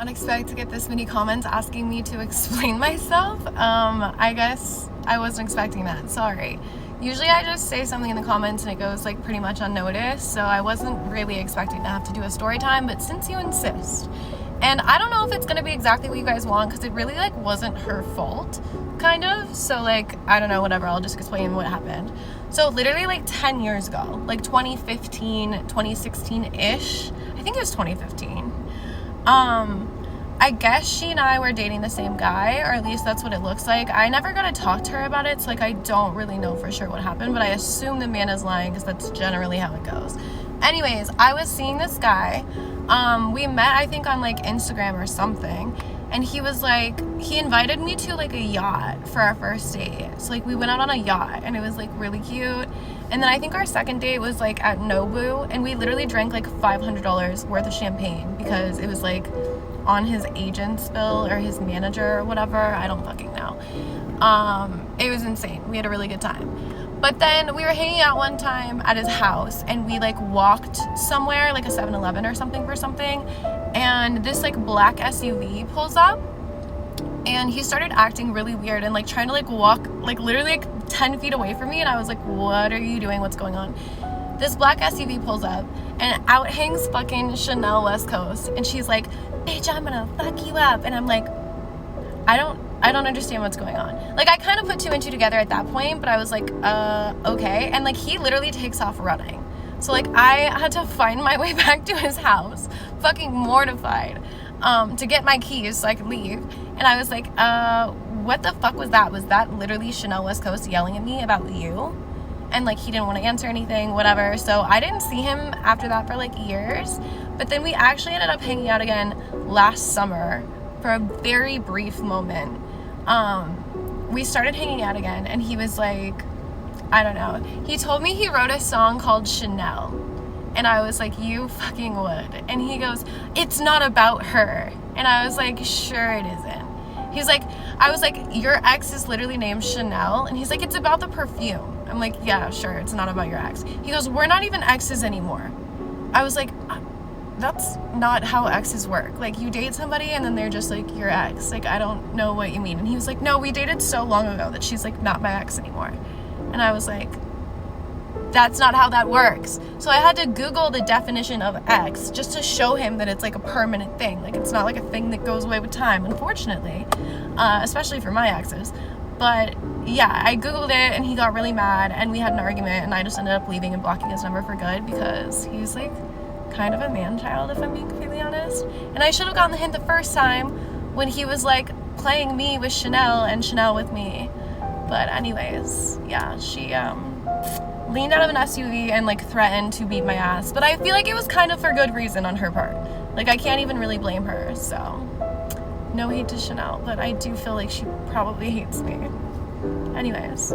Unexpected to get this many comments asking me to explain myself. I guess I wasn't expecting that. Sorry. Usually I just say something in the comments and it goes like pretty much unnoticed, so I wasn't really expecting to have to do a story time, but since you insist. And I don't know if it's gonna be exactly what you guys want, because it really like wasn't her fault, kind of. So like, I don't know, whatever, I'll just explain what happened. So literally like 10 years ago, like 2015, 2016-ish, I think it was 2015. I guess she and I were dating the same guy, or at least that's what it looks like. I never got to talk to her about it, so like I don't really know for sure what happened, but I assume the man is lying because that's generally how it goes. Anyways, I was seeing this guy. We met, I think, on like Instagram or something, and he was like, he invited me to like a yacht for our first date. So like we went out on a yacht and it was like really cute. And then I think our second date was like at Nobu, and we literally drank like $500 worth of champagne because it was like on his agent's bill or his manager or whatever. I don't fucking know. It was insane. We had a really good time. But then we were hanging out one time at his house, and we like walked somewhere, like a 7-Eleven or something for something, and this like black SUV pulls up, and he started acting really weird and like trying to like walk like literally like 10 feet away from me, and I was like, what are you doing? What's going on? This black SUV pulls up, and out hangs fucking Chanel West Coast, and she's like, bitch, I'm gonna fuck you up. And I'm like, I don't understand what's going on. Like, I kind of put two and two together at that point, but I was like, okay. And like, he literally takes off running. So like, I had to find my way back to his house, fucking mortified, to get my keys so I could leave. And I was like, what the fuck was that? Was that literally Chanel West Coast yelling at me about you? And like, he didn't want to answer anything, whatever. So I didn't see him after that for like years. But then we actually ended up hanging out again last summer for a very brief moment. We started hanging out again, and he was like, I don't know. He told me he wrote a song called Chanel. And I was like, you fucking would. And he goes, it's not about her. And I was like, sure it isn't. He's like, I was like, your ex is literally named Chanel. And he's like, it's about the perfume. I'm like, yeah, sure, it's not about your ex. He goes, we're not even exes anymore. I was like, that's not how exes work. Like, you date somebody and then they're just like your ex. Like, I don't know what you mean. And he was like, no, we dated so long ago that she's like not my ex anymore. And I was like, that's not how that works. So I had to Google the definition of ex just to show him that it's like a permanent thing. Like, it's not like a thing that goes away with time, unfortunately, especially for my exes. But yeah, I Googled it, and he got really mad, and we had an argument, and I just ended up leaving and blocking his number for good because he's like kind of a man-child, if I'm being completely honest. And I should have gotten the hint the first time when he was like playing me with Chanel and Chanel with me. But anyways, yeah, she leaned out of an SUV and like threatened to beat my ass. But I feel like it was kind of for good reason on her part. Like, I can't even really blame her, so no hate to Chanel, but I do feel like she probably hates me. Anyways.